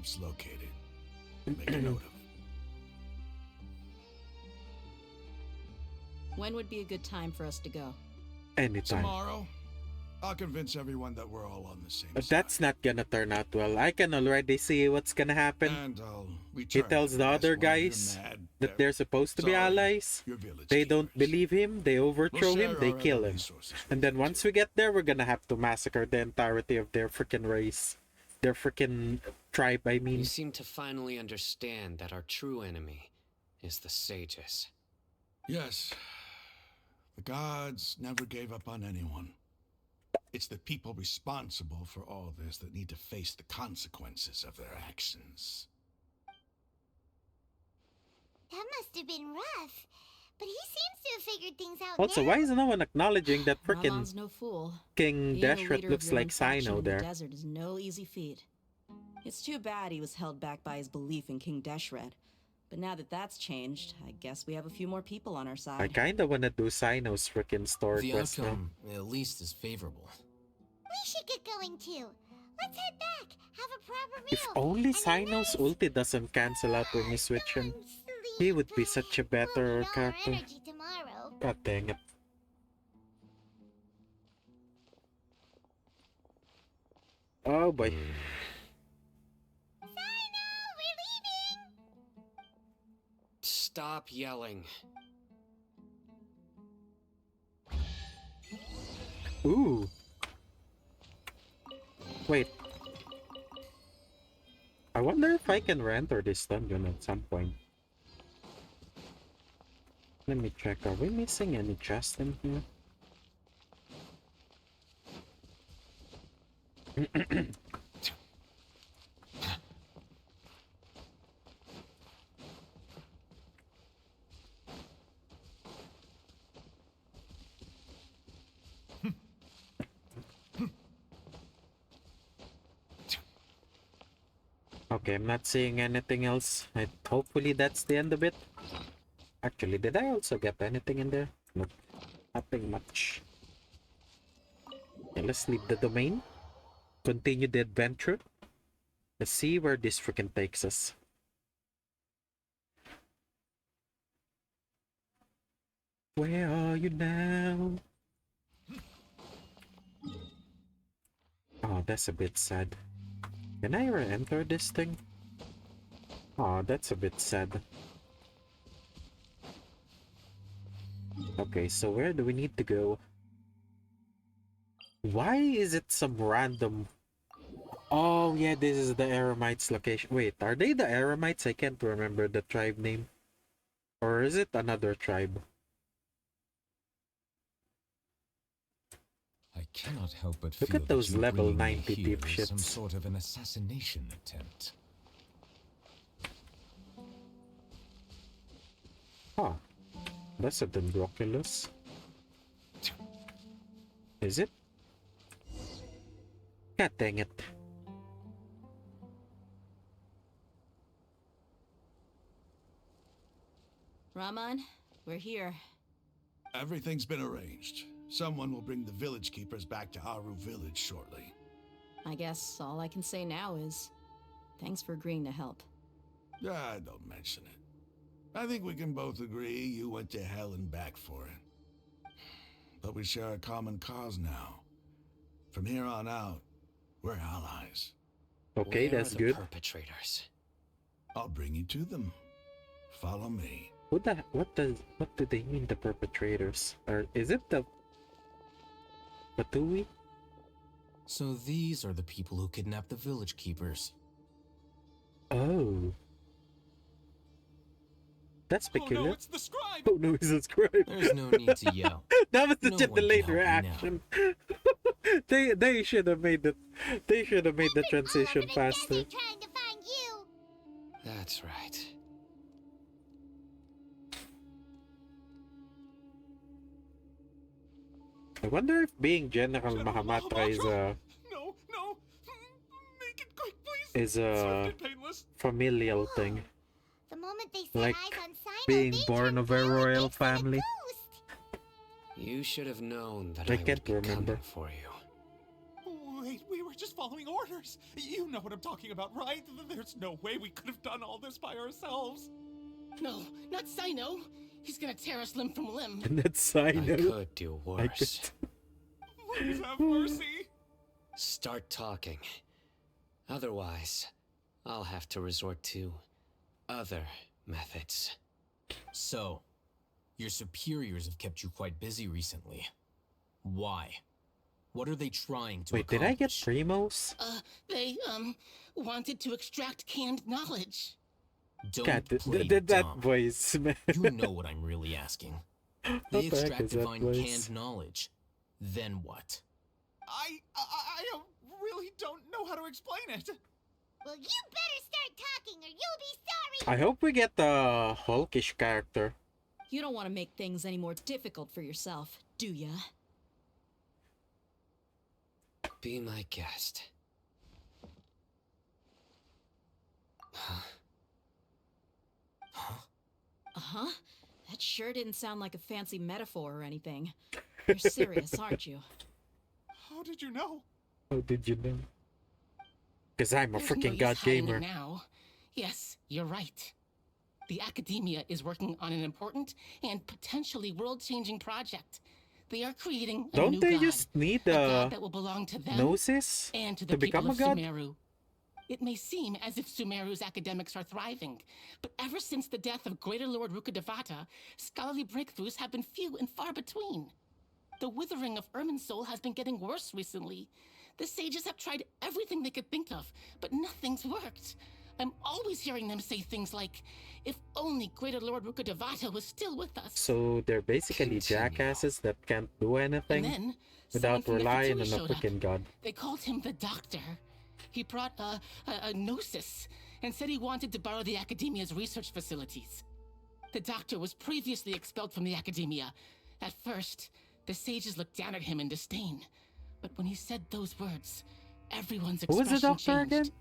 shop's located. Make a note of it. When would be a good time for us to go? Anytime. Tomorrow, I'll convince everyone that we're all on the same But side. that's not gonna turn out well. I can already see what's gonna happen. And I'll He return tells to the ask other one of your guys mad- that they're supposed to be Sorry, allies. your village They don't keepers. believe him, they overthrow We'll him, share they our kill other him. resources with And then you once too. we get there, we're gonna have to massacre the entirety of their freaking race. Their freaking tribe, I mean. You seem to finally understand that our true enemy is the sages. Yes. The gods never gave up on anyone. It's the people responsible for all this that need to face the consequences of their actions. That must have been rough. But he seems to have figured things out Also, now. why is no one acknowledging that freaking Ramon's no fool. King Being a Deshret leader of looks your own like faction Sino in the there? desert is no easy feat. It's too bad he was held back by his belief in King Deshret. But now that that's changed, I guess we have a few more people on our I side. kinda wanna do Sino's freaking store The quest now. outcome, at least, is favorable. We should get going too. Let's head back. Have a proper meal. If only and a Sino's nice, ulti doesn't cancel out when you switch him. He would be such a better we'll renew our character. energy tomorrow. God dang it. Oh boy. Sino, we're leaving. Stop yelling. Ooh. Wait. I wonder if I can re-enter this dungeon at some point. Let me check. Are we missing any chests in here? Okay, I'm not seeing anything else. Hopefully that's the end of it. Actually, did I also get anything in there? Nope. Nothing much. Okay, let's leave the domain. Continue the adventure. Let's see where this freaking takes us. Where are you now? Oh, that's a bit sad. Can I re-enter this thing? Oh, that's a bit sad. Okay, so where do we need to go? Why is it some random... Oh, yeah, this is the Eremites location. Wait, are they the Eremites? I can't remember the tribe name. Or is it another tribe? I cannot help but Look feel at those that you level bringing me 90 here is some dipshits. sort of an assassination attempt. Huh. That's a Dendroculus. Is it? God dang it. Ramon, we're here. Everything's been arranged. Someone will bring the village keepers back to Aru village shortly. I guess all I can say now is thanks for agreeing to help. Ah, don't mention it. I think we can both agree you went to hell and back for it. But we share a common cause now. From here on out, we're allies. Okay, Where that's are the good. perpetrators? I'll bring you to them. Follow me. What do they mean, the perpetrators? Or is it the Batui? So these are the people who kidnapped the village keepers. Oh. That's peculiar. Oh no, it's the scribe! Oh no, he's a scribe. There's no need to yell. That was No such a one can delayed help you reaction. They should have made the transition All over the faster. desert trying to find you. That's right. I wonder if being General Mahamatra is a No, no! Make it quick, please! is a Swift and painless. familial thing. The moment they set Like eyes on Sino, being they born turn of a pale and royal makes them a family. ghost. You should have known that I I can't would be remember. coming for you. Wait, we were just following orders. You know what I'm talking about, right? There's no way we could have done all this by ourselves. No, not Sino. He's gonna tear us limb from limb. That's I know. could do I worse. Please have mercy. Start talking. Otherwise, I'll have to resort to other methods. So, your superiors have kept you quite busy recently. Why? What are they trying to Wait, did I get accomplish? Primos? They, wanted to extract canned knowledge. Don't God, play that dumb. voice, man. You know what I'm really asking. They What the heck extract is that divine voice? canned knowledge. Then what? I really don't know how to explain it. Well, you better start talking or you'll be sorry. I hope we get the Hulkish character. You don't want to make things any more difficult for yourself, do ya? Be my guest. Uh-huh. That sure didn't sound like a fancy metaphor or anything. You're serious, aren't you? How did you know? How did you know? Because I'm a There's no freaking use god hiding it gamer. now. Yes, you're right. The Academia is working on an important and potentially world-changing project. They are creating a Don't new they god, just need a god the that will belong to them gnosis and to to the people become a of god? Sumeru. It may seem as if Sumeru's academics are thriving, but ever since the death of Greater Lord Rukkhadevata, scholarly breakthroughs have been few and far between. The withering of Irminsul has been getting worse recently. The sages have tried everything they could think of, but nothing's worked. I'm always hearing them say things like, if only Greater Lord Rukkhadevata was still with us. So they're basically Continue. jackasses that can't do And anything then, without someone from the relying on Fatui a showed up. freaking god. They called him the Doctor. He brought a gnosis and said he wanted to borrow the Academia's research facilities. The Doctor was previously expelled from the Academia. At first, the sages looked down at him in disdain. But when he said those words, everyone's Who was expression the doctor changed. again?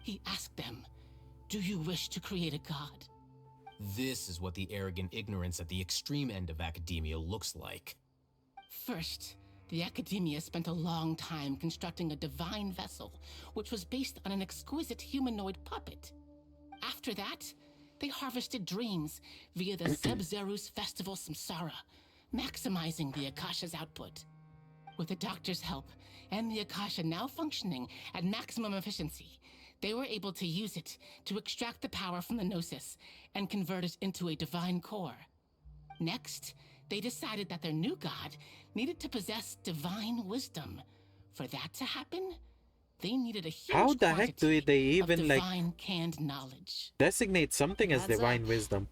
He asked them, do you wish to create a god? This is what the arrogant ignorance at the extreme end of academia looks like. First, the Academia spent a long time constructing a divine vessel, which was based on an exquisite humanoid puppet. After that, they harvested dreams via the Sebzerus Festival Samsara, maximizing the Akasha's output. With the Doctor's help, and the Akasha now functioning at maximum efficiency, they were able to use it to extract the power from the Gnosis and convert it into a divine core. Next, they decided that their new god needed to possess divine wisdom. For that to happen, they needed a huge How the heck do quantity they of even like divine canned knowledge. designate something as Adds divine up. wisdom?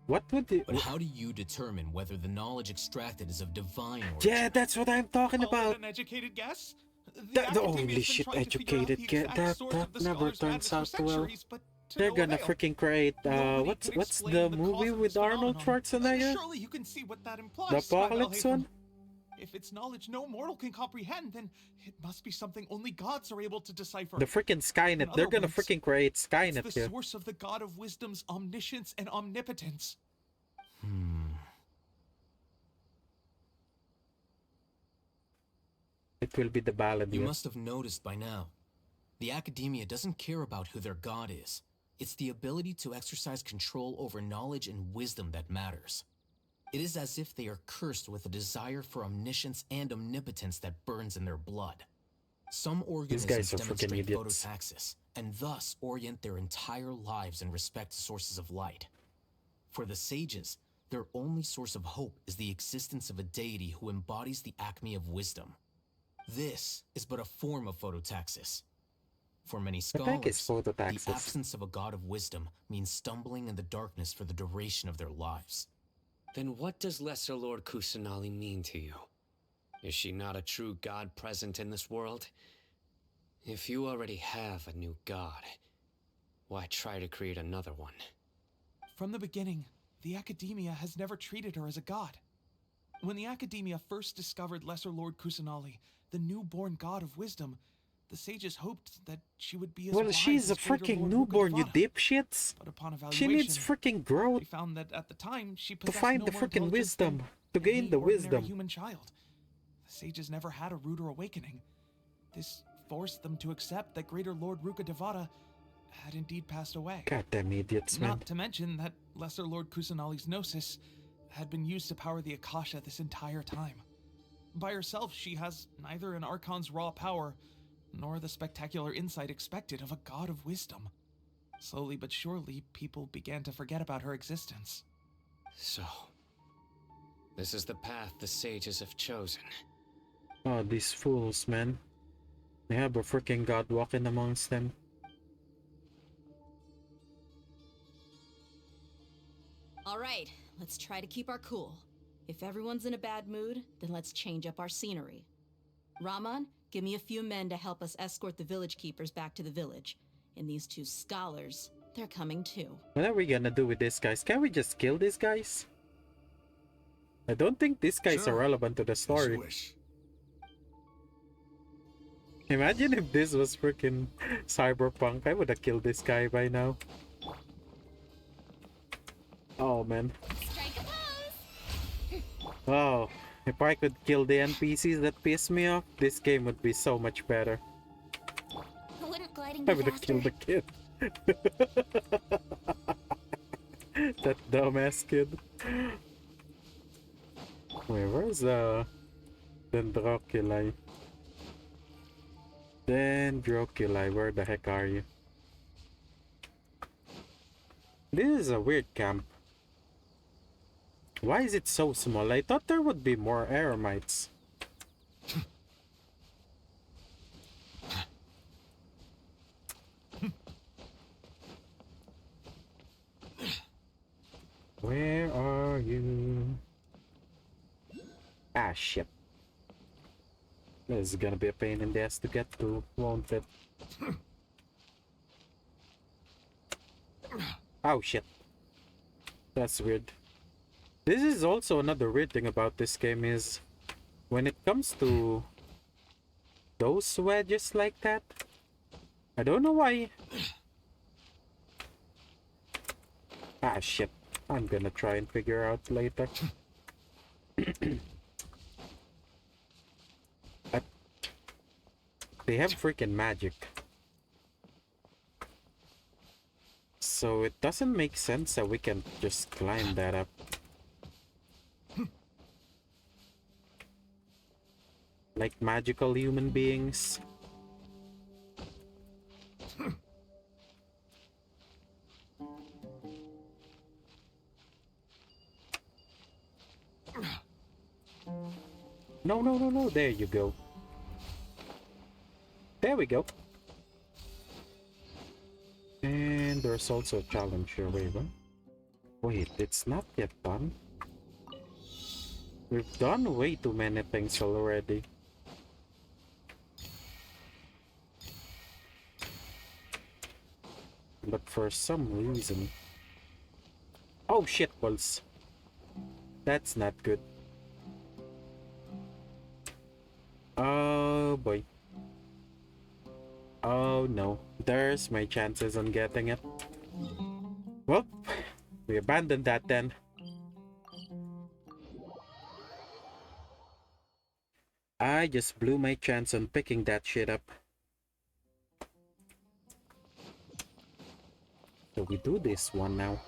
What would it? But how do you determine whether the knowledge extracted is of divine origin? Yeah, that's what I'm talking Call it about. an educated guess? Holy Academia's been shit, trying to figure out educated the kid. exact That source of the never scholar's turns madness out for well. centuries, but to They're no gonna avail. freaking create Nobody what's can the explain cause movie of with this Arnold phenomenon. Schwarzenegger? Surely you can see what that implies. The Spider apocalypse Alhaven. one? If it's knowledge no mortal can comprehend, then it must be something only gods are able to decipher. The freaking Skynet. In They're other gonna words, freaking create It's Skynet the here. source of the god of wisdom's omniscience and omnipotence. It will be the ballad. You Yeah. must have noticed by now. The Academia doesn't care about who their god is. It's the ability to exercise control over knowledge and wisdom that matters. It is as if they are cursed with a desire for omniscience and omnipotence that burns in their blood. Some organisms guys are freaking demonstrate idiots. phototaxis, and thus orient their entire lives in respect to sources of light. For the sages, their only source of hope is the existence of a deity who embodies the acme of wisdom. This is but a form of phototaxis. For many The heck is scholars, the phototaxis? absence of a god of wisdom means stumbling in the darkness for the duration of their lives. Then what does Lesser Lord Kusanali mean to you? Is she not a true god present in this world? If you already have a new god, why try to create another one? From the beginning, the Academia has never treated her as a god. When the Academia first discovered Lesser Lord Kusanali, the newborn god of wisdom, the sages hoped that she would be as Well, wise she's a as Greater freaking Lord newborn, you Rukkhadevata. dipshits. But upon She evaluation, needs freaking growth they found that at the time she to possessed find no the more freaking intelligence than wisdom, to gain any the ordinary wisdom. human child. The sages never had a ruder awakening. This forced them to accept that Greater Lord Ruka Devata had indeed passed away. Goddamn idiots, man. Not to mention that Lesser Lord Kusanali's gnosis had been used to power the Akasha this entire time. By herself, she has neither an Archon's raw power, nor the spectacular insight expected of a god of wisdom. Slowly but surely, people began to forget about her existence. So, this is the path the sages have chosen. Oh, these fools, man. They have a freaking god walking amongst them. All right, let's try to keep our cool. If everyone's in a bad mood, then let's change up our scenery. Raman, give me a few men to help us escort the village keepers back to the village. And these two scholars, they're coming too. What are we gonna do with these guys? Can we just kill these guys? I don't think these guys Sure. are relevant to the As you story. wish. Imagine if this was freaking Cyberpunk. I would have killed this guy by now. Oh man. Strike a pose! Wow. If I could kill the NPCs that piss me off, this game would be so much better. Wouldn't gliding I be would have faster? killed the kid. That dumbass kid. Wait, where's the Dendroculi? Dendroculi, where the heck are you? This is a weird camp. Why is it so small? I thought there would be more Eremites. Where are you? Ah, shit. This is gonna be a pain in the ass to get to, won't it? Oh, shit. That's weird. This is also another weird thing about this game is when it comes to those wedges like that, I don't know why. Ah, shit. I'm gonna try and figure out later. They have freaking magic. So it doesn't make sense that we can just climb that up. Like magical human beings. No, no, no, no. There you go. There we go. And there's also a challenge here. Wait, what? Wait, it's not yet done. We've done way too many things already. But for some reason... Oh shit balls. That's not good. Oh boy. Oh no. There's my chances on getting it. Well, we abandoned that then. I just blew my chance on picking that shit up. So we do this one now.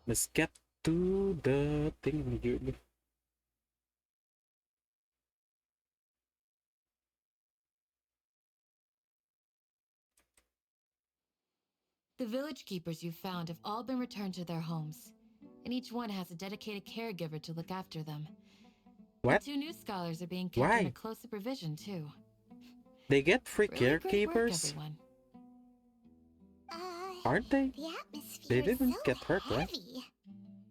Let's get to the thing. The village keepers you found have all been returned to their homes, and each one has a dedicated caregiver to look after them. What? The two new scholars are being kept Why? under close supervision too. They get free Really great work, carekeepers? everyone. Aren't they? The atmosphere They is didn't so get hurt, right? heavy.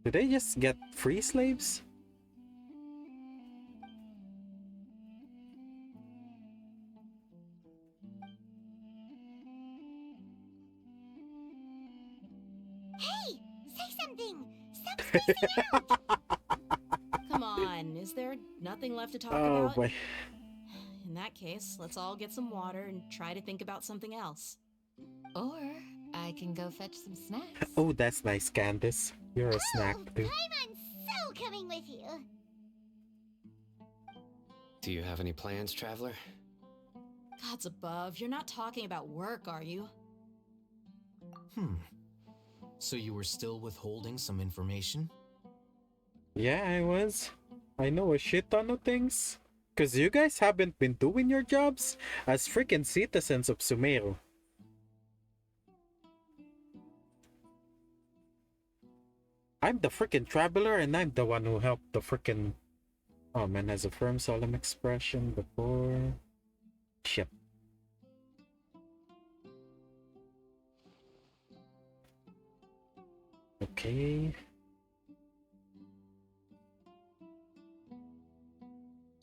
Did they just get free slaves? Hey, say something. Stop spacing out. Come on, is there nothing left to talk Oh about? boy. In that case, let's all get some water and try to think about something else. Or I can go fetch some snacks. Oh, that's nice, Candace. You're a snack too. Paimon's so coming with you. Do you have any plans, traveler? Gods above, you're not talking about work, are you? So you were still withholding some information? Yeah, I was. I know a shit ton of things. Cause you guys haven't been doing your jobs as freaking citizens of Sumeru. I'm the freaking traveler and I'm the one who helped the freaking... Oh man, has a firm solemn expression before... Shit. Okay.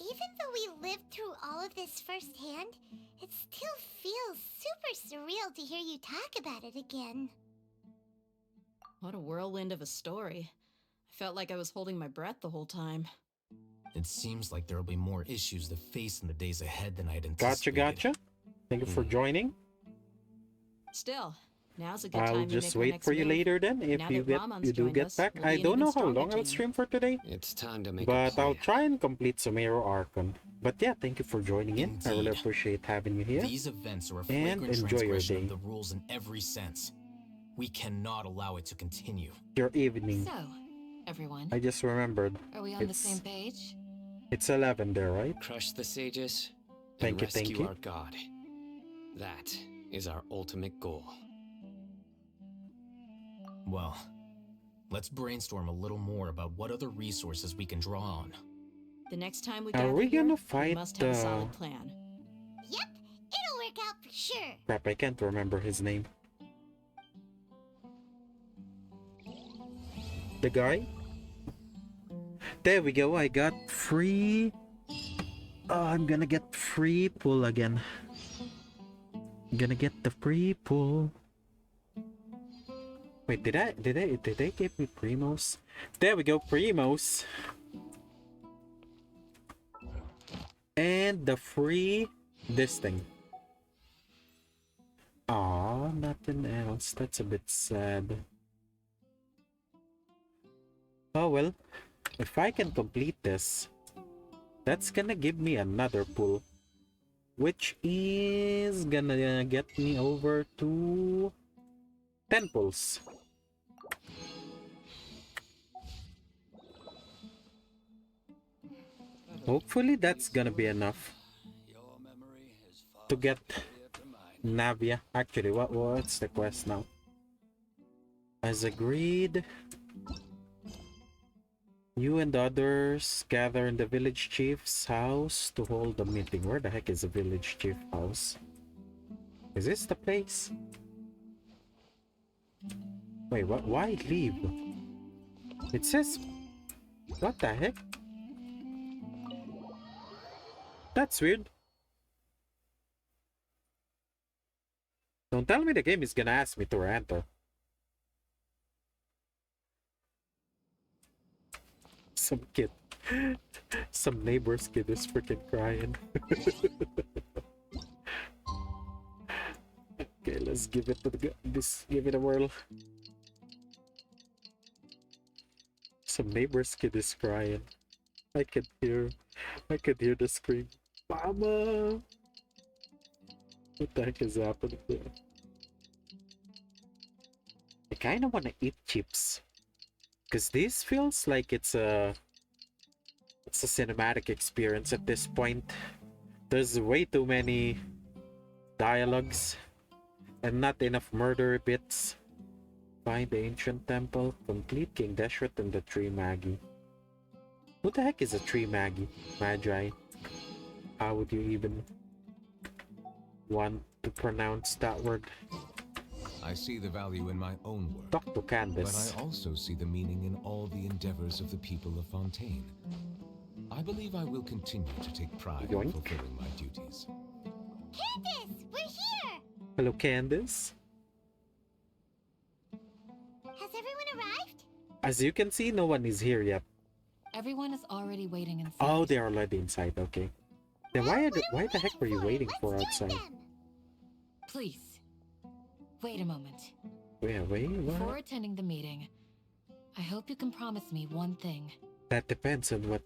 Even though we lived through all of this firsthand, it still feels super surreal to hear you talk about it again. What a whirlwind of a story. I felt like I was holding my breath the whole time. It seems like there will be more issues to face in the days ahead than I'd Gotcha, anticipated. gotcha. Thank you for joining. Still, now's a good time I'll to just make our wait next for you move. later then if Now you that Ramon's do joined get us, back. we'll be I an don't even know how stronger long I'll team. stream for today, It's time to make a but plan. I'll try and complete Sumeru Archon. But yeah, thank you for joining in. I really Indeed. appreciate having you here. These events are a And flagrant enjoy your transgression day. of the rules in every sense. We cannot allow it to continue. Your evening. So, everyone, I just remembered. are we on the same page? It's 11 there, right? Crush the sages and Thank you, rescue thank you. our god. That is our ultimate goal. Well, let's brainstorm a little more about what other resources we can draw on. The next time we Are gather we here, gonna we fight must have a the... solid plan. Yep, it'll work out for sure. Crap, I can't remember his name. The guy? There we go, I got free... I'm gonna get free pull again. Gonna get the free pull. Wait, did they give me Primos? There we go, Primos. And the free this thing. Aw, nothing else. That's a bit sad. Oh well, if I can complete this, that's gonna give me another pull, which is gonna get me over to 10 pulls. Hopefully that's gonna be enough to get Navia. Actually, what's the quest now? As agreed, you and the others gather in the village chief's house to hold a meeting. Where the heck is the village chief house? Is this the place? Wait, what? Why leave? It says... What the heck? That's weird. Don't tell me the game is gonna ask me to enter. Some kid. Some neighbor's kid is freaking crying. Okay, let's give it to give it a whirl. Some neighbor's kid is crying. I could hear the scream. Mama! What the heck is happening there? I kinda wanna eat chips. Cause this feels like it's a cinematic experience at this point. There's way too many dialogues and not enough murder bits. Find the ancient temple, complete King Deshret and the tree Magi. Who the heck is a tree Magi? Magi? How would you even want to pronounce that word? I see the value in my own work, Talk to Candace. but I also see the meaning in all the endeavors of the people of Fontaine. I believe I will continue to take pride in Yoink. fulfilling my duties. Candace, we're here! Hello, Candace. Has everyone arrived? As you can see, no one is here yet. Everyone is already waiting inside. Oh, they are already inside. Okay. Then why the heck were you waiting for Let's outside? join them. Please, wait a moment. Wait, Before what? attending the meeting, I hope you can promise me one thing. That depends on what.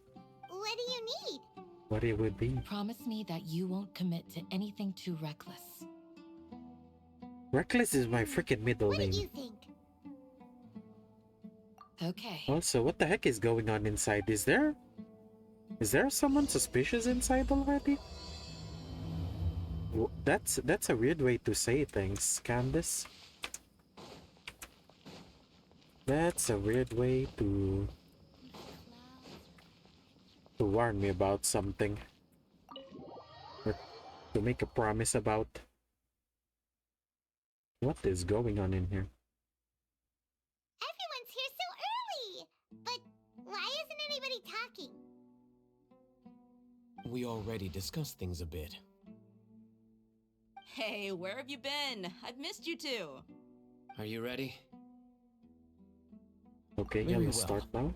What do you need? what it would be. Promise me that you won't commit to anything too reckless. Reckless is my freaking middle What do name. you think? Okay. Also, what the heck is going on inside? Is there someone suspicious inside already? That's a weird way to say things, Candace. That's a weird way to warn me about something. Or to make a promise about. What is going on in here? Everyone's here so early! But why isn't anybody talking? We already discussed things a bit. Hey, where have you been? I've missed you two. Are you ready? Okay, Very I'm gonna well. start now.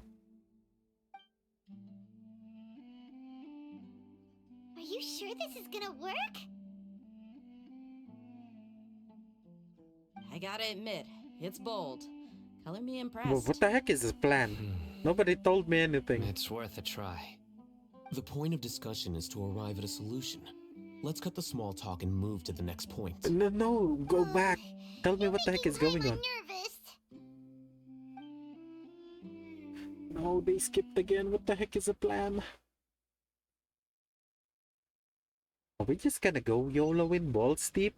Are you sure this is gonna work? I gotta admit, it's bold. Color me Well, impressed. what the heck is this plan? Nobody told me anything. It's worth a try. The point of discussion is to arrive at a solution. Let's cut the small talk and move to the next point. No, go back. Tell me You're what the heck making is going Paimon on. nervous. No, they skipped again. What the heck is the plan? Are we just gonna go YOLO in balls deep?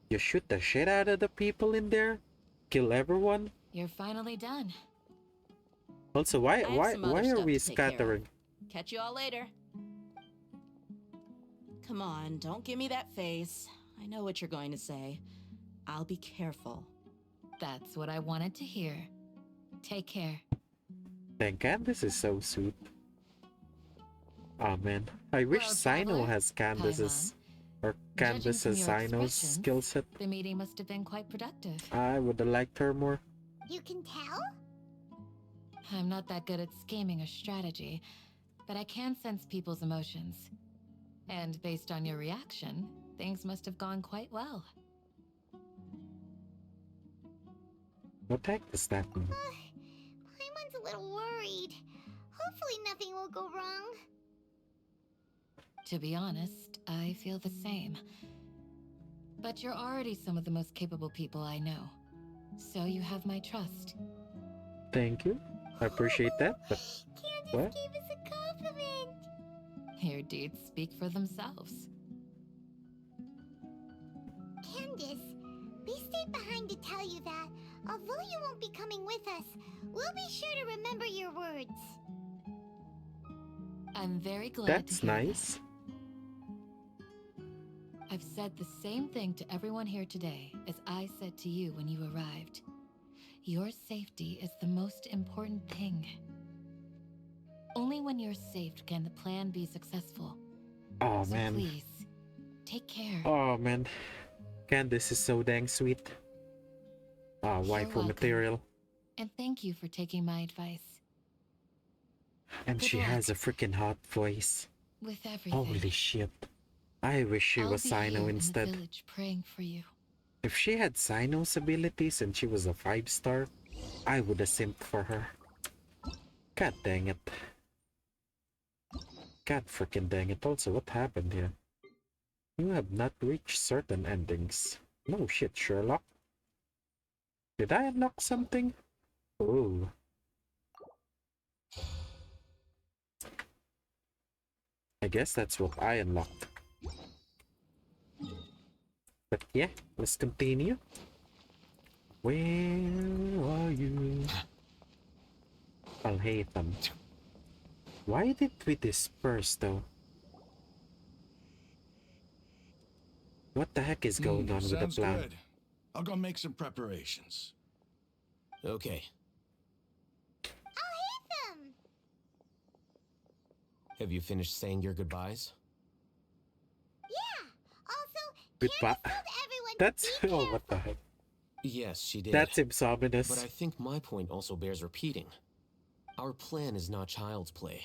You shoot the shit out of the people in there? Kill everyone? You're finally done. Also, I have some other why are stuff we to take care of. scattering? Catch you all later. Come on, don't give me that face. I know what you're going to say. I'll be careful. That's what I wanted to hear. Take care. Dang, Candace is so sweet. Oh man, I wish Well, Sino traveler, has Candace's or Candace's Judging from your Sino's expressions, skill set. The meeting must have been quite productive. I would have liked her more. You can tell? I'm not that good at scheming or strategy, but I can sense people's emotions. And based on your reaction, things must have gone quite well. What the heck does that mean? Paimon's a little worried. Hopefully nothing will go wrong. To be honest, I feel the same. But you're already some of the most capable people I know. So you have my trust. Thank you. I appreciate that, but Candace what? gave us a compliment. Your deeds speak for themselves. Candace, we stayed behind to tell you that, although you won't be coming with us, we'll be sure to remember your words. I'm very glad That's to hear nice. that. I've said the same thing to everyone here today as I said to you when you arrived. Your safety is the most important thing. Only when you're safe can the plan be successful. Oh So man. please, take care. Oh man. Candace is so dang sweet. Ah, You're waifu welcome. material. And thank you for taking my advice. And Good she luck. has a freaking hot voice. With everything. Holy shit. I wish she I'll was be Sino here in the instead. village praying for you. If she had Sino's abilities and she was a 5-star, I would have simped for her. God dang it. God freaking dang it. Also, what happened here? You have not reached certain endings. No shit, Sherlock. Did I unlock something? Oh. I guess that's what I unlocked. But yeah, let's continue. Where are you? I'll hate them. Why did we disperse though? What the heck is going on with the Sounds plan? good. I'll go make some preparations. Okay. I'll hit them. Have you finished saying your goodbyes? Yeah. Also, Goodbye. Candace told everyone That's to be oh, careful. what the heck? Yes, she did. That seems ominous. But I think my point also bears repeating. Our plan is not child's play.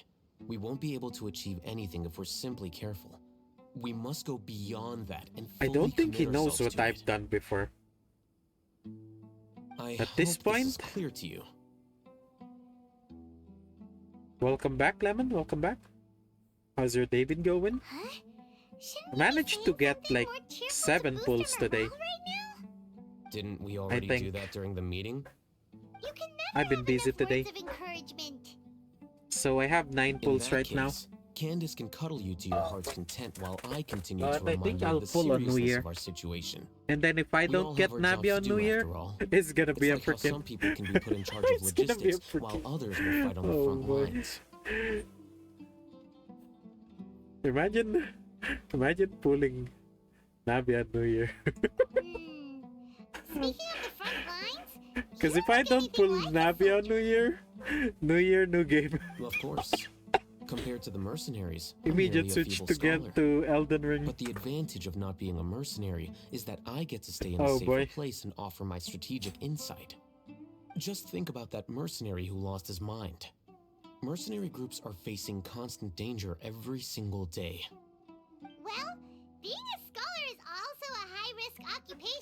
We won't be able to achieve anything if we're simply careful. We must go beyond that and I fully don't think he commit knows ourselves what to I've it. done before. I At this hope this is point- clear to you. Welcome back, Lemon. Welcome back. How's your day been going? Huh? Shouldn't I we be managed to saying get something like more cheerful to 7 boost pulls our today. morale right now? Didn't we already think. do that during the meeting? You can never I've been have busy enough today. words of encouragement. So I have 9 In pulls that right now. case, Candace can cuddle you to your heart's content while I continue But to I remind think you I'll of the pull on New seriousness Year. of our situation. And then if I We all don't get have our jobs Navi to on do New Year, after all. it's gonna be It's a like how freaking... some people can be put in charge of It's gonna be a logistics while freaking... others will fight on the Oh front boy. lines. Imagine pulling Navi on New Year. Speaking of the front lines, Because you if I look don't anything pull like a Navi on soldier. New Year, new game. Well, of course. Compared to the mercenaries, I'm Immediate merely a switch feeble to scholar. get to Elden Ring. But the advantage of not being a mercenary is that I get to stay in a Oh, safer boy. place and offer my strategic insight. Just think about that mercenary who lost his mind. Mercenary groups are facing constant danger every single day. Well, being a scholar is also a high-risk occupation.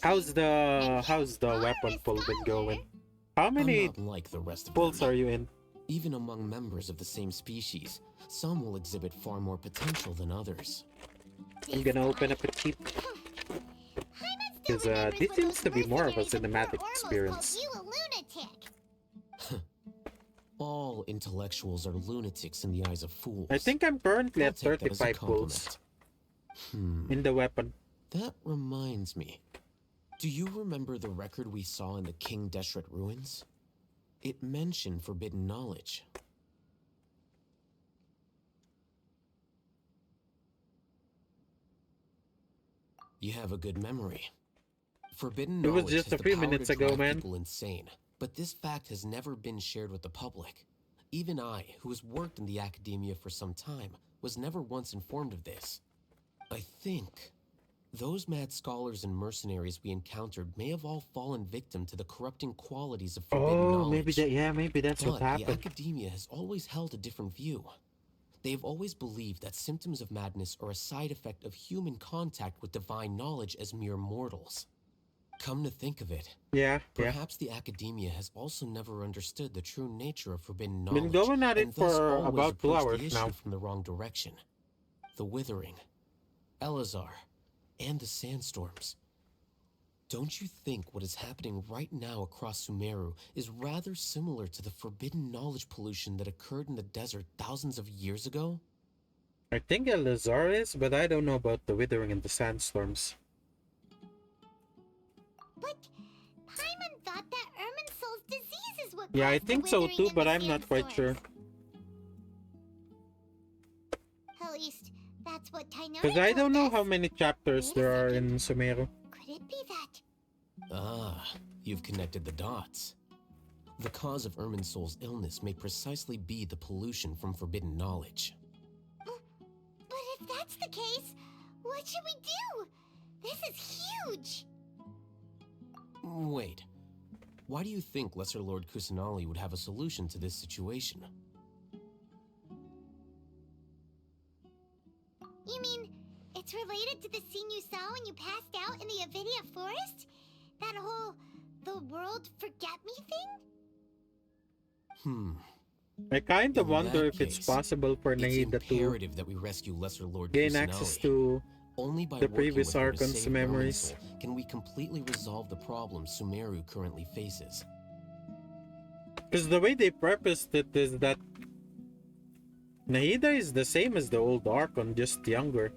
How's the weapon pull been going? How I'm many not like the rest of pulls them. are you in? Even among members of the same species, some will exhibit far more potential than others. I'm gonna open up a cheat. Because this seems to be more of a cinematic experience. You a lunatic. All intellectuals are lunatics in the eyes of fools. I think I'm currently I'll at take that as a 35 pulls compliment. in the weapon. That reminds me. Do you remember the record we saw in the King Deshret ruins? It mentioned forbidden knowledge. You have a good memory. Forbidden It was knowledge just has a the few power minutes to ago, drive man. people insane, but this fact has never been shared with the public. Even I, who has worked in the academia for some time, was never once informed of this. I think those mad scholars and mercenaries we encountered may have all fallen victim to the corrupting qualities of forbidden knowledge. Maybe that's what But the happened. academia has always held a different view. They have always believed that symptoms of madness are a side effect of human contact with divine knowledge as mere mortals. Come to think of it, Yeah. perhaps the academia has also never understood the true nature of forbidden knowledge. Been going at it and thus for always about 2 approached hours the issue now. from the wrong direction. The Withering, Elazar, and the Sandstorms. Don't you think what is happening right now across Sumeru is rather similar to the forbidden knowledge pollution that occurred in the desert thousands of years ago? I think Elazar is, but I don't know about the Withering and the Sandstorms. But Paimon thought that Irminsul's disease is what Yeah, I caused the think so withering too, and but the I'm not quite sure. sandstorms. At least, that's what Tainari Because I don't told know us. how many chapters Wait a there are second. in Sumeru. Could it be that? Ah, you've connected the dots. The cause of Irminsul's illness may precisely be the pollution from forbidden knowledge. But if that's the case, what should we do? This is huge! Wait. Why do you think Lesser Lord Kusanali would have a solution to this situation? You mean, it's related to the scene you saw when you passed out in the Avidia forest? That whole, the world forget me thing? I kind of In wonder that if it's case, possible for It's Naida to imperative that we rescue Lesser Lord gain Kusanali. access to Only by the working previous with her to Archon's save memories. Irminsul can we completely resolve the problems Sumeru currently faces. Because the way they prefaced it is that Naida is the same as the old Archon, just younger.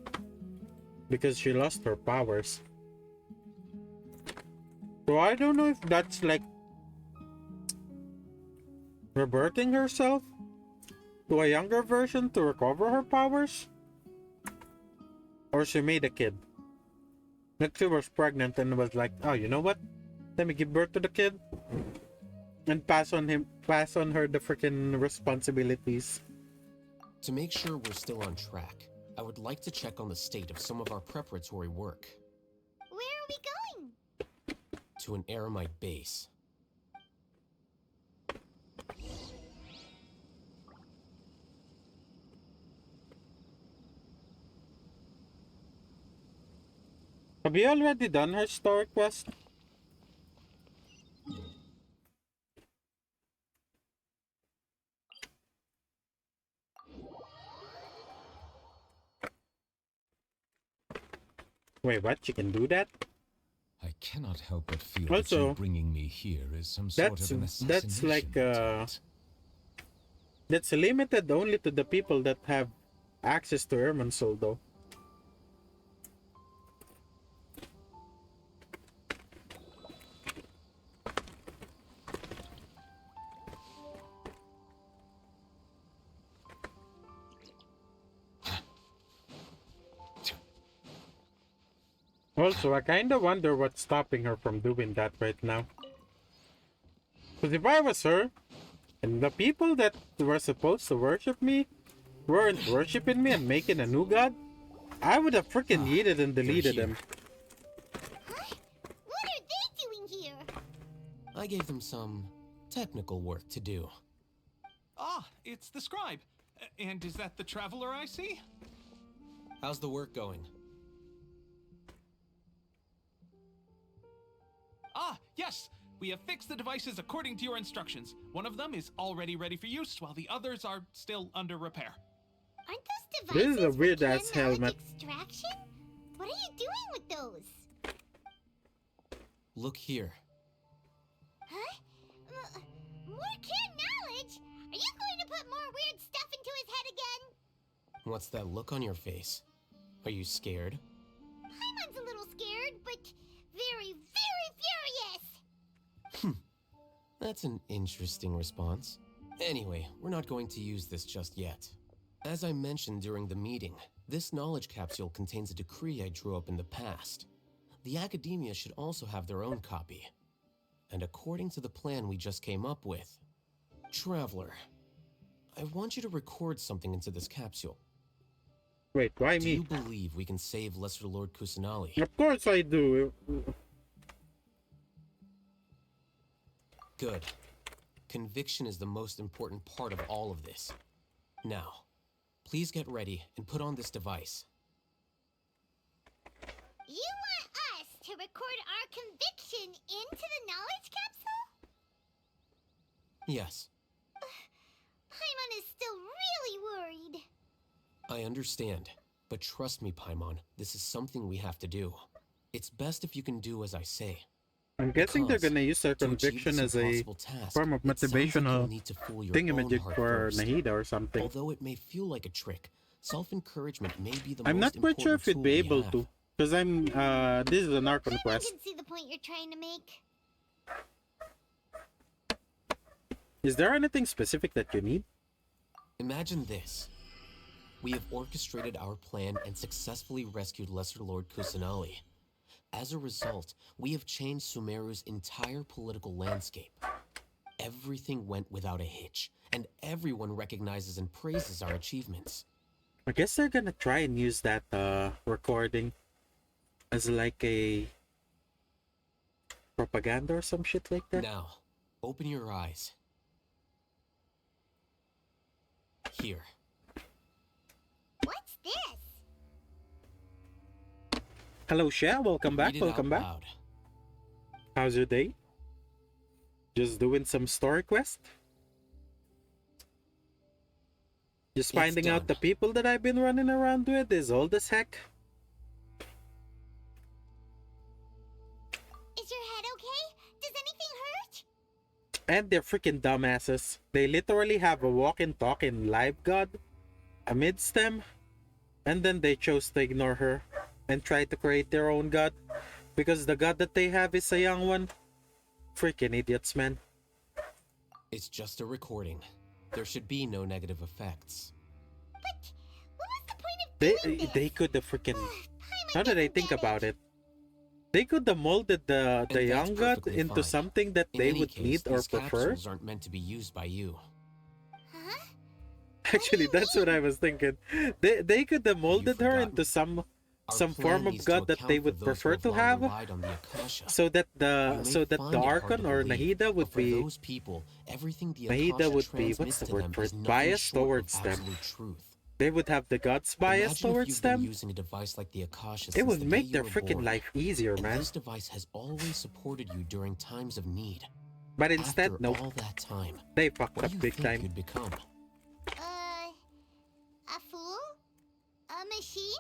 Because she lost her powers. So I don't know if that's like rebirthing herself to a younger version to recover her powers? Or she made a kid. Like she was pregnant and was like, oh, you know what? Let me give birth to the kid and pass on her the freaking responsibilities. To make sure we're still on track, I would like to check on the state of some of our preparatory work. Where are we going? To an Eremite base. Have you already done her story quest? Wait, what? You can do that? I cannot help but feel that Also, you bringing me here is some sort of an assassination that's like attempt. that's limited only to the people that have access to Irminsul, though. Also, I kinda wonder what's stopping her from doing that right now. Because if I was her, and the people that were supposed to worship me weren't worshiping me and making a new god, I would have freaking yeeted and deleted them. Huh? What are they doing here? I gave them some technical work to do. Ah, it's the scribe. And is that the traveler I see? How's the work going? Ah, yes! We have fixed the devices according to your instructions. One of them is already ready for use, while the others are still under repair. Aren't those This devices is a for weird-ass clan knowledge helmet. extraction? What are you doing with those? Look here. Huh? More clan knowledge? Are you going to put more weird stuff into his head again? What's that look on your face? Are you scared? Paimon's a little scared, but very, very furious! That's an interesting response. Anyway, we're not going to use this just yet. As I mentioned during the meeting, this knowledge capsule contains a decree I drew up in the past. The Academia should also have their own copy. And according to the plan we just came up with, Traveler, I want you to record something into this capsule. Wait, why Do me? you believe we can save Lesser Lord Kusanali? Of course I do. Good. Conviction is the most important part of all of this. Now, please get ready and put on this device. You want us to record our conviction into the knowledge capsule? Yes, Paimon is still really worried. I understand. But trust me, Paimon, this is something we have to do. It's best if you can do as I say. I'm guessing they're Because gonna use their to achieve conviction this as a impossible task, form of it sounds like you'll motivational need to fool your own thingamajig heart for first. Nahida or something. Although it may feel like a trick, self-encouragement may be the I'm most not quite sure if important we'd be tool we able have. to. Because I'm, this is an Archon Paimon quest. can see the point you're trying to make. Is there anything specific that you need? Imagine this. We have orchestrated our plan and successfully rescued Lesser Lord Kusanali. As a result, we have changed Sumeru's entire political landscape. Everything went without a hitch, and everyone recognizes and praises our achievements. I guess they're gonna try and use that recording as like a propaganda or some shit like that. Now, open your eyes. Here. What's this? Hello, Shea. Welcome back. Read it Welcome out back. loud. How's your day? Just doing some story quest? Just It's finding out the done. people that I've been running around with is old as heck. Is your head okay? Does anything hurt? And they're freaking dumbasses. They literally have a walking, talking live god amidst them. And then they chose to ignore her and try to create their own god. Because the god that they have is a young one. Freaking idiots, man. It's just a recording. There should be no negative effects. But what was the point of They doing this? they could have freaking... Paimon Now that I doesn't think get about it, they could have molded the that's young god perfectly into fine. something that In they any would case, need or these prefer. capsules aren't meant to be used by you. Huh? Actually, that's what I was thinking. They could have molded her forgotten? into some Our form plan of needs god to that they account for would those prefer who to long have, relied on the Akasha. so that You may the find it hard Archon to or believe, Nahida but would for be those people, everything the Nahida Akasha would be, what's transmits the to word them for is it, nothing biased short of towards them. absolute truth. They would have the gods bias Imagine if towards you've been them. using a device like the Akasha It since would the make day their you were freaking born. life easier, And man. this device has always supported you during times of need. But instead, After nope, all that time, they fucked what up do you big think time. you'd become? A fool? A machine?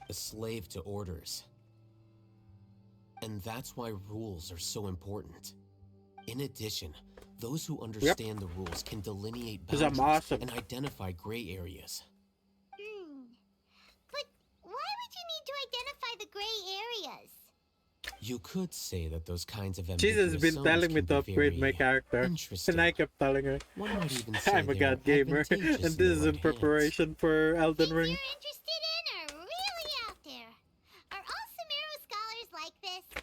a slave to orders. And that's why rules are so important. In addition, those who understand the rules can delineate 'Cause I'm boundaries awesome. and identify gray areas. But why would you need to identify the gray areas? You could say that those kinds of She's ambiguous been zones telling me can to be upgrade my very character, interesting. and I kept telling her, One might even say I'm a they're god gamer, advantageous and in this is the in right hands. preparation for Elden Things Ring. you're interested in are really out there. Are all Sumeru scholars like this?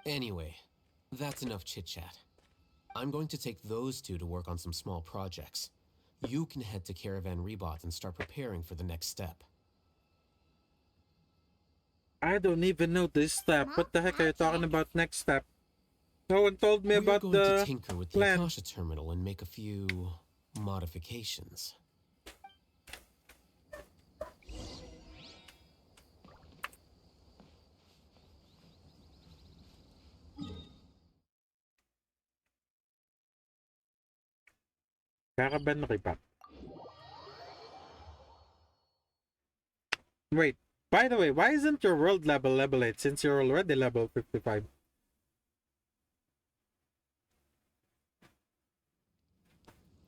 Anyway, that's enough chit-chat. I'm going to take those two to work on some small projects. You can head to Caravan Rebot and start preparing for the next step. I don't even know this step. What the heck are you talking about next step? No one told me We're about going to the tinker with the plan. Akasha terminal and make a few modifications. Caravan Rebot. Wait, by the way, why isn't your world level 8 since you're already level 55?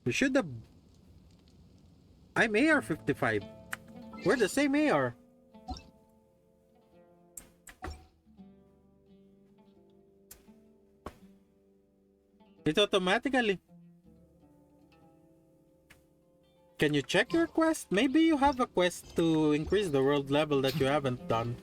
You should have... I'm AR 55. We're the same AR. It automatically... Can you check your quest? Maybe you have a quest to increase the world level that you haven't done.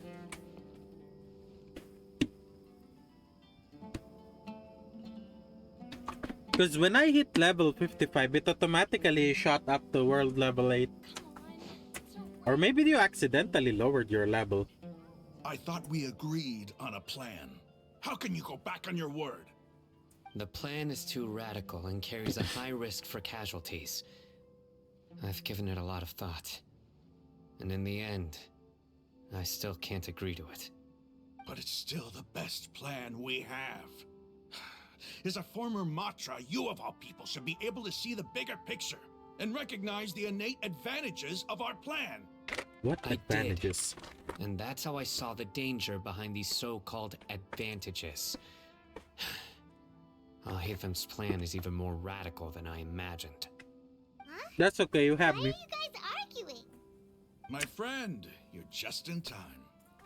Because when I hit level 55, it automatically shot up to world level 8. Or maybe you accidentally lowered your level. I thought we agreed on a plan. How can you go back on your word? The plan is too radical and carries a high risk for casualties. I've given it a lot of thought. And in the end, I still can't agree to it. But it's still the best plan we have. As a former Matra, you of all people should be able to see the bigger picture and recognize the innate advantages of our plan. What I advantages? did, and that's how I saw the danger behind these so-called advantages. Alhatham's plan is even more radical than I imagined. Huh? That's okay, you Why have are me. you guys arguing? My friend, you're just in time.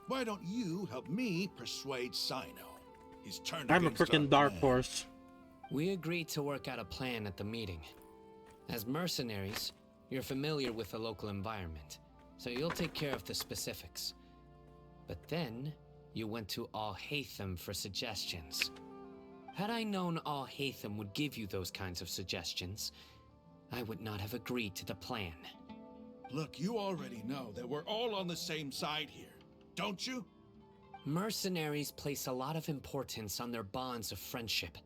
Why don't you help me persuade Sino? He's turned I'm a against our freaking dark plan. horse. We agreed to work out a plan at the meeting. As mercenaries, you're familiar with the local environment, so you'll take care of the specifics. But then, you went to Alhatham for suggestions. Had I known Alhatham would give you those kinds of suggestions, I would not have agreed to the plan. Look, you already know that we're all on the same side here, don't you? Mercenaries place a lot of importance on their bonds of friendship,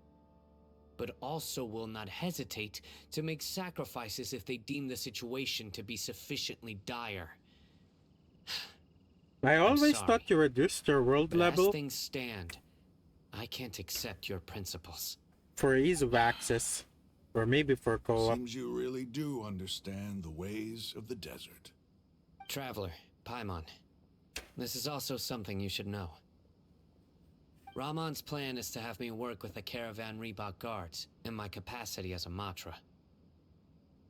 but also will not hesitate to make sacrifices if they deem the situation to be sufficiently dire. I always sorry, thought you reduced your world But level as things stand, I can't accept your principles. for ease of access. Or maybe for co-op. Seems you really do understand the ways of the desert. Traveler, Paimon, this is also something you should know. Ramon's plan is to have me work with the Caravan Rebot guards in my capacity as a Matra.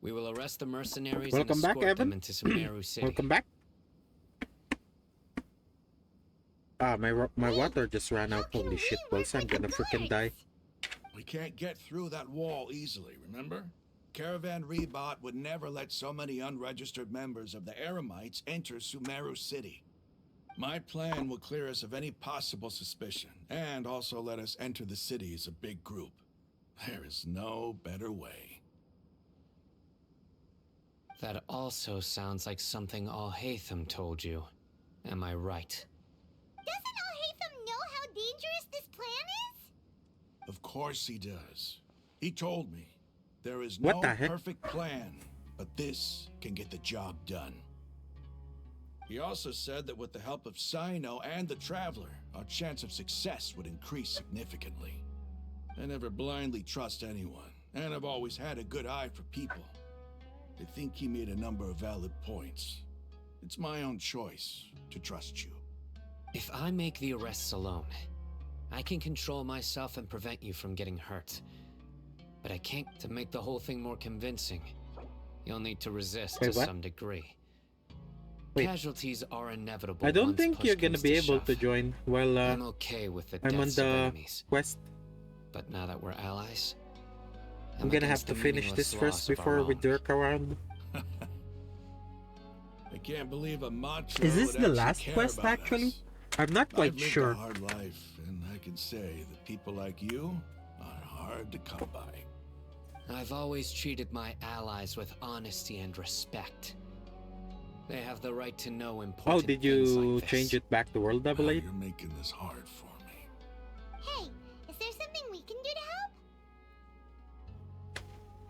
We will arrest the mercenaries Welcome and back, escort them Evan. into Sumeru City. Welcome back. Ah, my water just ran out. Holy shit, Wells, I'm gonna freaking die. We can't get through that wall easily, remember? Caravan Rebot would never let so many unregistered members of the Eremites enter Sumeru City. My plan will clear us of any possible suspicion, and also let us enter the city as a big group. There is no better way. That also sounds like something Alhatham told you. Am I right? Doesn't Alhatham know how dangerous this plan is? Of course he does. He told me. There is What no the heck? perfect plan, but this can get the job done. He also said that with the help of Sino and the Traveler, our chance of success would increase significantly. I never blindly trust anyone, and I've always had a good eye for people. I think he made a number of valid points. It's my own choice to trust you. If I make the arrests alone, I can control myself and prevent you from getting hurt. But I can't. To make the whole thing more convincing, you'll need to resist Wait, to what? some degree. Wait. Casualties are inevitable. I don't once think push you're gonna comes be to able shove. to join while I'm okay with the I'm on deaths of the enemies, quest. but now that we're allies, I'm gonna have against to the finish meaningless this first loss of our before we own. jerk around. I can't believe a macho Is this would the actually last care quest about actually? us. I'm not quite I've lived sure. a hard life, and I can say that people like you are hard to come by. I've always treated my allies with honesty and respect. They have the right to know important Oh, did things you like this. change it back to World Double Wow, 8? you're making this hard for me. Hey, is there something we can do to help?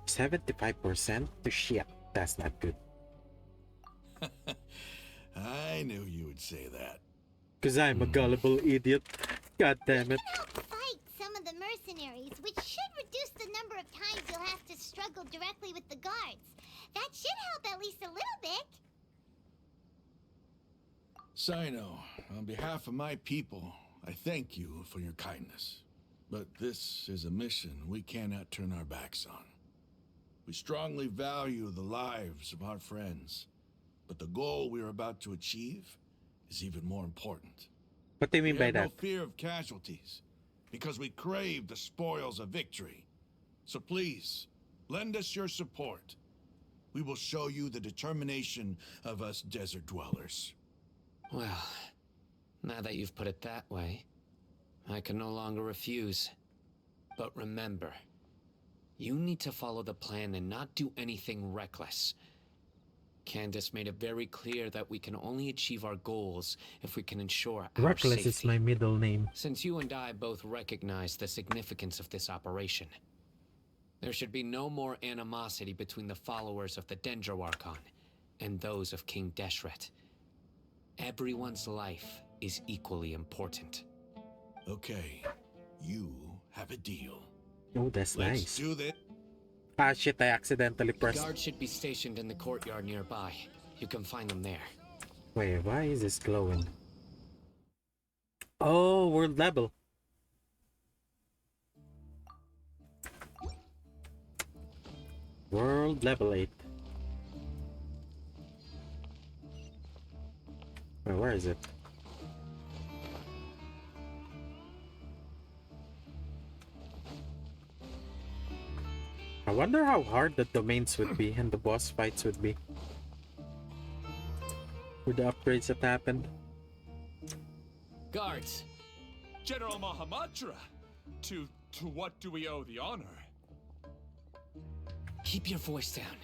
75% to shit. That's not good. I knew you would say that. Cause I'm a gullible idiot. God damn We it. can help fight some of the mercenaries, which should reduce the number of times you'll have to struggle directly with the guards. That should help at least a little bit. Sino, on behalf of my people, I thank you for your kindness. But this is a mission we cannot turn our backs on. We strongly value the lives of our friends, but the goal we are about to achieve is even more important. What do you mean We by have that? no fear of casualties, because we crave the spoils of victory. So please, lend us your support. We will show you the determination of us desert dwellers. Well, now that you've put it that way, I can no longer refuse. But remember, you need to follow the plan and not do anything reckless. Candace made it very clear that we can only achieve our goals if we can ensure our Reckless safety. is my middle name. Since you and I both recognize the significance of this operation, there should be no more animosity between the followers of the Dendro Archon and those of King Deshret. Everyone's life is equally important. Okay, you have a deal. Oh, that's Let's nice. do this. Ah shit, I accidentally pressed. Guards should be stationed in the courtyard nearby. You can find them there. Wait, why is this glowing? Oh, world level. World level 8. Wait, where is it? I wonder how hard the domains would be and the boss fights would be. With the upgrades that happened. Guards! General Mahamatra! To what do we owe the honor? Keep your voice down.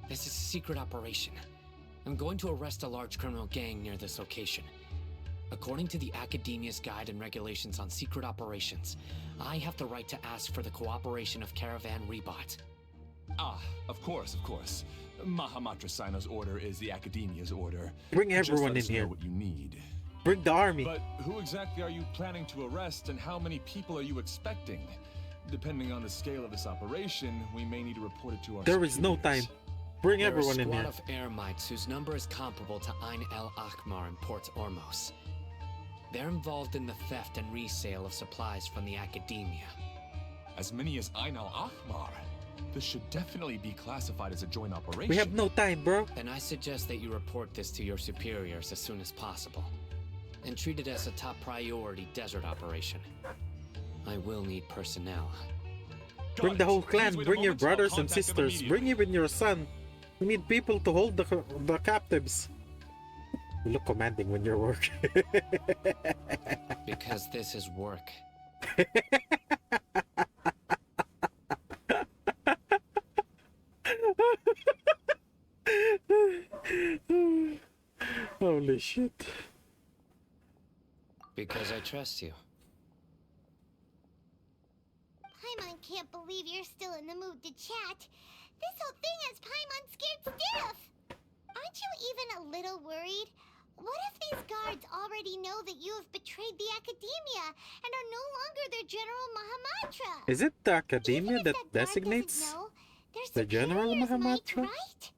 This is a secret operation. I'm going to arrest a large criminal gang near this location. According to the Academia's Guide and Regulations on Secret Operations, I have the right to ask for the cooperation of Caravan Rebot. Ah, of course, of course. Mahamatra Sino's order is the Academia's order. Bring Just everyone let us in know here. what you need. Bring the army. But who exactly are you planning to arrest, and how many people are you expecting? Depending on the scale of this operation, we may need to report it to our There is no time. superiors. Bring They're everyone a in squad here. of Eremites whose number is comparable to Ain el Akmar in Port Ormos. They're involved in the theft and resale of supplies from the Academia. As many as Ain al-Ahmar. This should definitely be classified as a joint operation. We have no time, bro. And I suggest that you report this to your superiors as soon as possible, and treat it as a top priority desert operation. I will need personnel. Got Bring the it. whole Please clan. wait a Bring your moment, I'll brothers and contact them sisters. Bring immediately. even your son. We need people to hold the captives. You look commanding when you're working. Because this is work. Holy shit. Because I trust you. Paimon can't believe you're still in the mood to chat. This whole thing has Paimon scared stiff. Aren't you even a little worried? What if these guards already know that you have betrayed the Academia and are no longer their General Mahamatra? Is it the Even Academia if that guard doesn't designates? know, their the General superiors might, Mahamatra? right?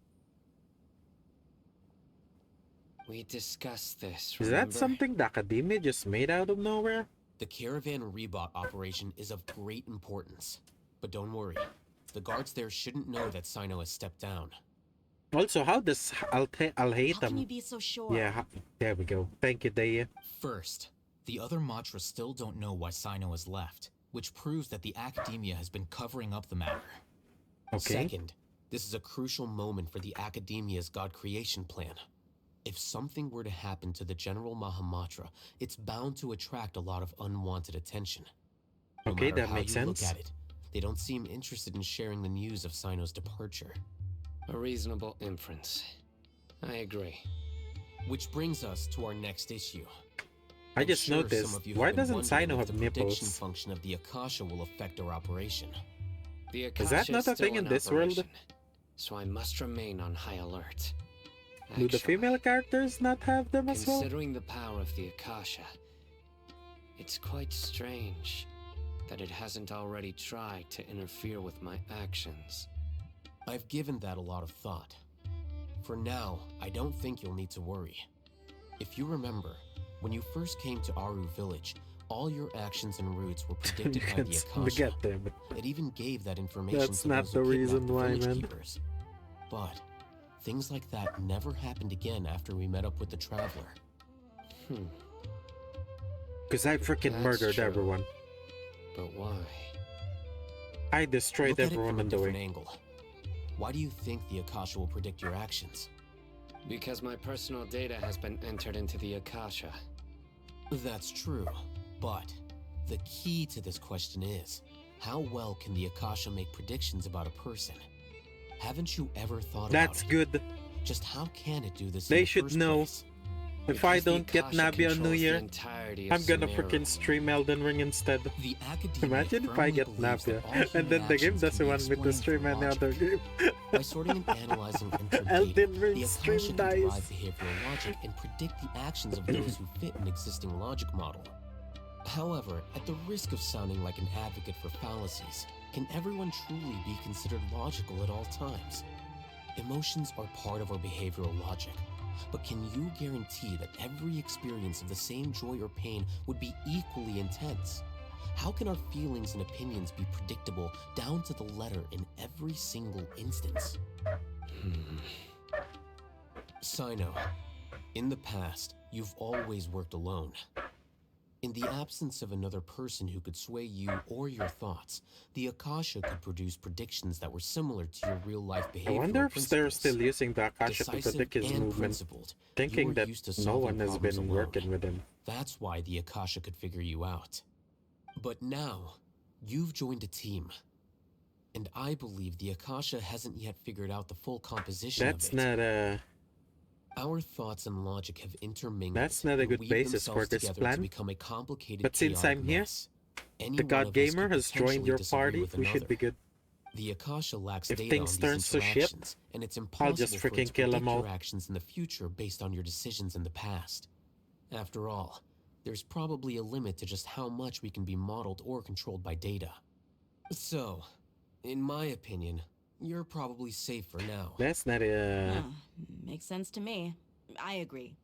We discussed this, Is remember? that something the Academia just made out of nowhere? The Caravan Rebot operation is of great importance. But don't worry, the guards there shouldn't know that Sino has stepped down. Also, how does How can you Alhaitham... be so sure? Yeah, there we go. Thank you, Daya. First, the other Matras still don't know why Sino has left, which proves that the Academia has been covering up the matter. Okay. Second, this is a crucial moment for the Academia's God creation plan. If something were to happen to the General Mahamatra, it's bound to attract a lot of unwanted attention. No Okay, matter that how makes you look sense. at it, they don't seem interested in sharing the news of Sino's departure. A reasonable inference. I agree. Which brings us to our next issue. I I'm just sure noticed, some of you why have been doesn't wondering Sino if have the prediction nipples? function of the Akasha will affect our operation. The Is that Akasha not a still thing in this world? operation, so I must remain on high alert. Do the Actually, female characters not have them as well? considering the power of the Akasha, it's quite strange that it hasn't already tried to interfere with my actions. I've given that a lot of thought. For now, I don't think you'll need to worry. If you remember, when you first came to Aru village, all your actions and routes were predicted by the Akasha. Get them. It even gave that information That's to not those the who reason kidnapped the why, village man. keepers. But things like that never happened again after we met up with the Traveler. Because I freaking That's murdered true. everyone. But why? I destroyed Look at it everyone from a on the different way. angle. Why do you think the Akasha will predict your actions? Because my personal data has been entered into the Akasha. That's true, but the key to this question is, how well can the Akasha make predictions about a person? Haven't you ever thought That's about it? good. Just how can it do this They in the should first know. place? If I Because the don't get Akasha Nabi on New controls the Year, entirety of I'm gonna Sumeru. freaking stream Elden Ring instead. The Academia Imagine if I firmly get believes that Nabi, all and human then the game actions doesn't can be want me to explained stream through any logic. other game. By sorting and analyzing entered Elden data, Ring the stream Akasha can dies. derive behavioral logic and predict the actions of those who fit an existing logic model. However, at the risk of sounding like an advocate for fallacies, can everyone truly be considered logical at all times? Emotions are part of our behavioral logic, but can you guarantee that every experience of the same joy or pain would be equally intense? How can our feelings and opinions be predictable down to the letter in every single instance? Sino, in the past, you've always worked alone. In the absence of another person who could sway you or your thoughts, the Akasha could produce predictions that were similar to your real-life behavioral I wonder if they're principles. still using the Akasha to Decisive predict his and movement, principled, you thinking were that used to no solving one has problems been alone. working with him. That's why the Akasha could figure you out. But now, you've joined a team. And I believe the Akasha hasn't yet figured out the full composition That's of it. not Our thoughts and logic have intermingled. That's not a and good weaved basis for themselves this together plan. To become a complicated, But since chaotic I'm here, mess. Any the one God of us Gamer could has joined potentially your disagree party. with We should another. be good. The Akasha lacks If data things on turns these to shit, interactions, and it's impossible just for it freaking to kill 'em predict all. your actions in the future based on your decisions in the past. After all, there's probably a limit to just how much we can be modeled or controlled by data. So, in my opinion, you're probably safe for now. That's not Makes sense to me. I agree.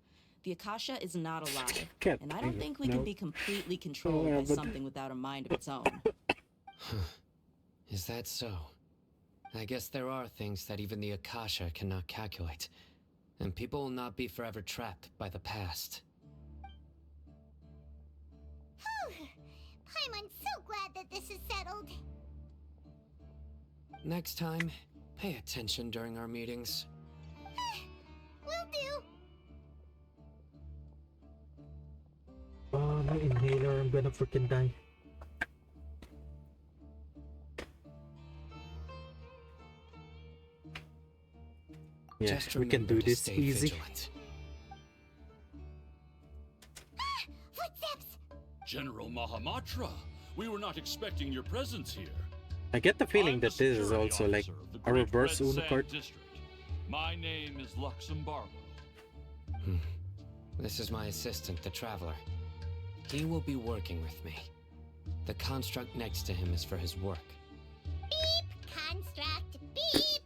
The Akasha is not alive, Can't and I don't do it, think we no. can be completely controlled Yeah, by but- something without a mind of its own. Is that so? I guess there are things that even the Akasha cannot calculate, and people will not be forever trapped by the past. Paimon's so glad that this is settled. Next time, pay attention during our meetings. Will do. Oh, my inhaler, I'm gonna freaking die. Yeah, Just we can remember do to this stay easy. vigilant. Footsteps! General Mahamatra, we were not expecting your presence here. I get the feeling I'm that the this is security also like officer of the a Great reverse Red Uno Sand card. District. My name is Luxembargo. This is my assistant, the Traveler. He will be working with me. The construct next to him is for his work. Beep! Construct! Beep!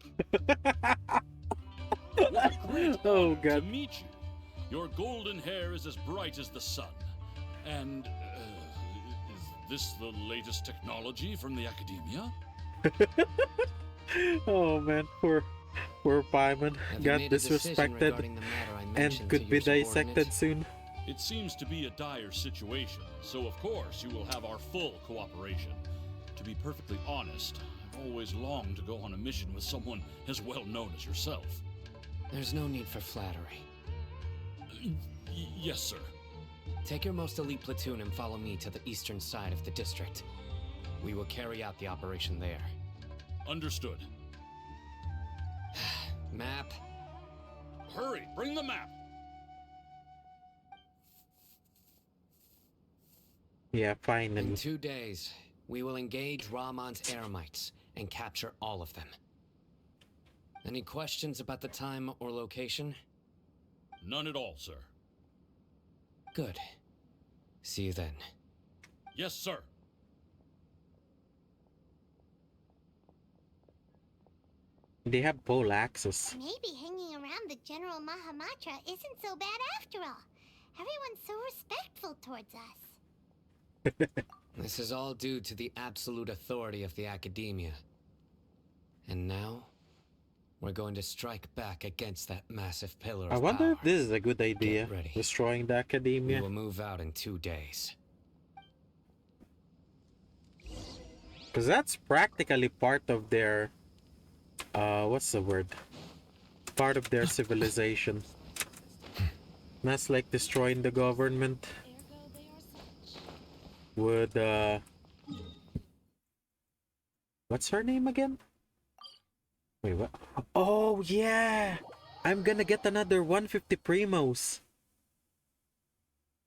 What a great Oh honor to god. meet you. Your golden hair is as bright as the sun. And, is this the latest technology from the Academia? Oh man, poor Paimon Have you got made a decision disrespected regarding the matter I and mentioned could to be your subordinate? dissected soon. It seems to be a dire situation, so of course you will have our full cooperation. To be perfectly honest, I've always longed to go on a mission with someone as well known as yourself. There's no need for flattery. Yes, sir. Take your most elite platoon and follow me to the eastern side of the district. We will carry out the operation there. Understood. Map. Hurry, bring the map! Yeah, In finally. 2 days, we will engage Ramon's Eremites and capture all of them. Any questions about the time or location? None at all, sir. Good. See you then. Yes, sir. They have pole axes. Maybe hanging around the General Mahamatra isn't so bad after all. Everyone's so respectful towards us. This is all due to the absolute authority of the Academia. And now, we're going to strike back against that massive pillar of I wonder power. if this is a good idea. Get ready. Destroying the We Academia. will move out in 2 days. Because that's practically part of their... what's the word? Part of their civilization. That's like destroying the government. Would, what's her name again? Wait, what? Oh, yeah! I'm gonna get another 150 primos.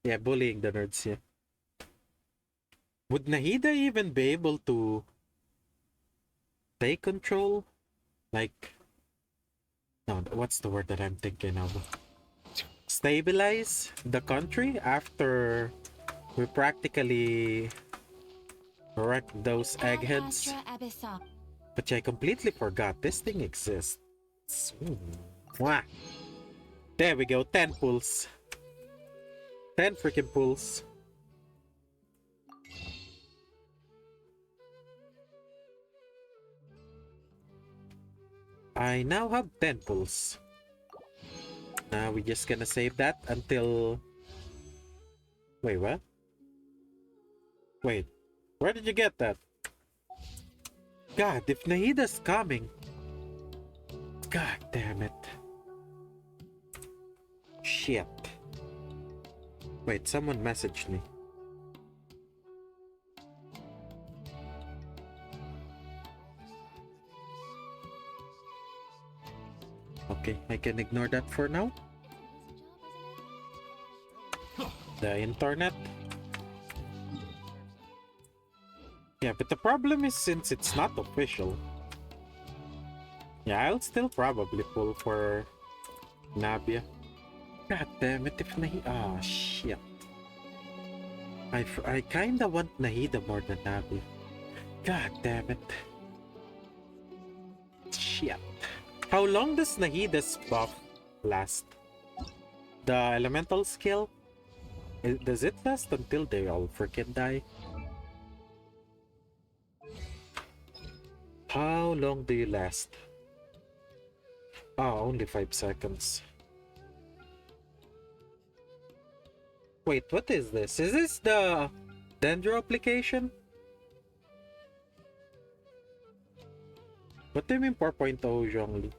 Yeah, bullying the nerds, yeah. Would Nahida even be able to take control? Like, no, what's the word that I'm thinking of? Stabilize the country after we practically wreck those eggheads. But I completely forgot this thing exists. Ooh. Mwah. There we go, 10 pulls. 10 freaking pulls. I now have 10 pulls. Now we're just gonna save that until... Wait, what? Wait, where did you get that? God, if Nahida's coming... God damn it. Shit. Wait, someone messaged me. Okay, I can ignore that for now. The internet. Yeah, but the problem is since it's not official. Yeah, I'll still probably pull for Nabia. God damn it, if Nahida... Ah, shit. I kinda want Nahida more than Nabia. God damn it. Shit. How long does Nahida's buff last? The elemental skill? Does it last until they all freaking die? How long do you last? Oh, only 5 seconds. Wait, what is this? Is this the Dendro application? What do you mean 4.0 Zhongli?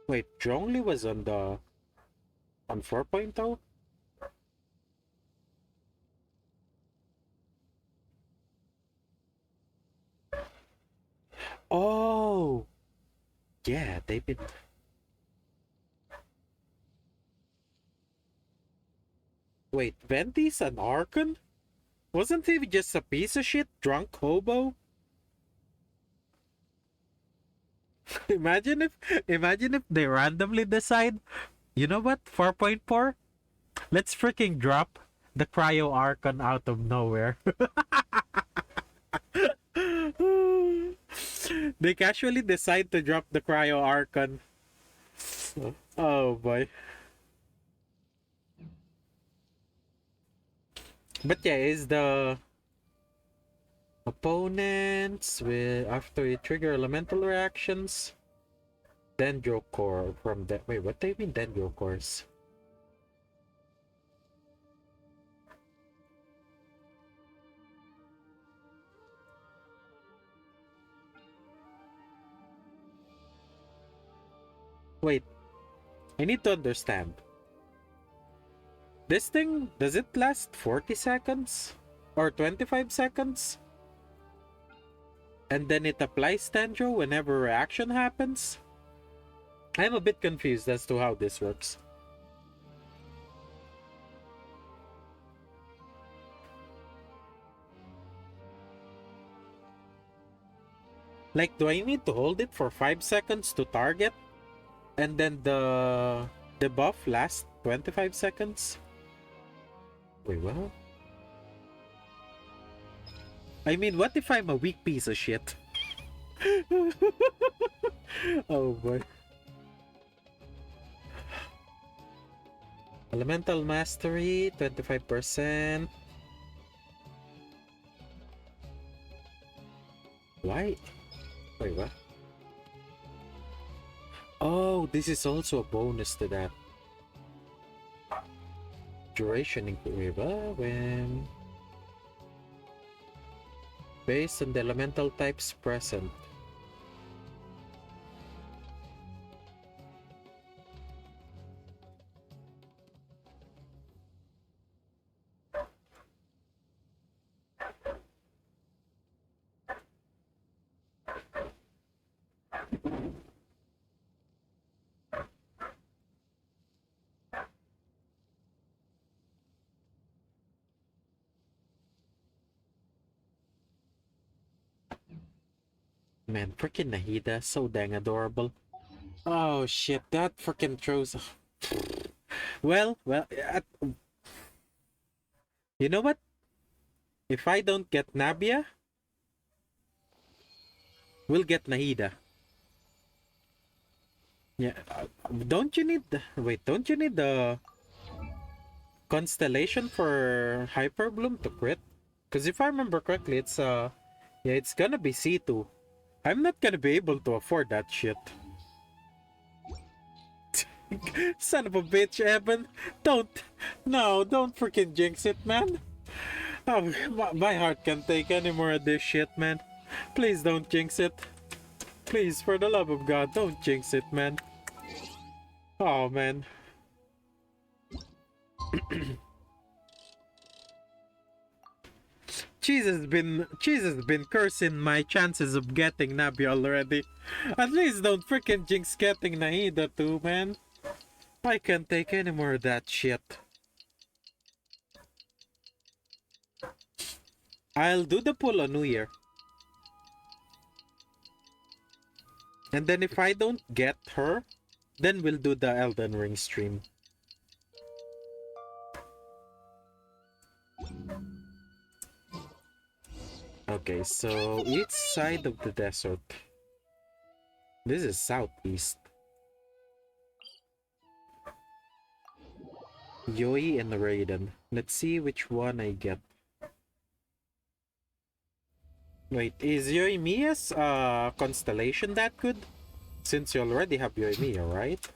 Wait, Zhongli was on 4.0? Oh! Yeah, they've been... Wait, Venti's an Archon? Wasn't he just a piece of shit drunk hobo? Imagine if they randomly decide, you know what, 4.4? Let's freaking drop the Cryo Archon out of nowhere. They casually decide to drop the cryo Archon. Oh boy. But yeah, is the opponents with after you trigger elemental reactions, Dendro Core from that. Wait, what do you mean Dendro Cores? Wait, I need to understand. This thing, does it last 40 seconds? Or 25 seconds? And then it applies Dendro whenever reaction happens? I'm a bit confused as to how this works. Like, do I need to hold it for 5 seconds to target? And then the buff lasts 25 seconds? Wait, what? I mean, what if I'm a weak piece of shit? Oh boy. Elemental Mastery, 25%. Why? Wait, what? Oh, this is also a bonus to that. Duration increase when based on the elemental types present. Man, freaking Nahida, so dang adorable. Oh shit, that freaking throws. Well, you know what? If I don't get Nabia, we'll get Nahida. Yeah, don't you need wait, don't you need the Constellation for Hyperbloom to crit? Because if I remember correctly, it's yeah, it's gonna be C2. I'm not gonna be able to afford that shit. Son of a bitch, Evan. Don't freaking jinx it, man. Oh, my heart can't take any more of this shit, man. Please don't jinx it. Please, for the love of God, don't jinx it, man. Oh, man. Cheese has been cursing my chances of getting Nabi already. At least don't freaking jinx getting Nahida too, man. I can't take any more of that shit. I'll do the pull on New Year. And then if I don't get her, then we'll do the Elden Ring stream. Okay, so each side of the desert. This is southeast. Yoi and Raiden. Let's see which one I get. Wait, is Yoimiya's constellation that good? Since you already have Yoimiya, right?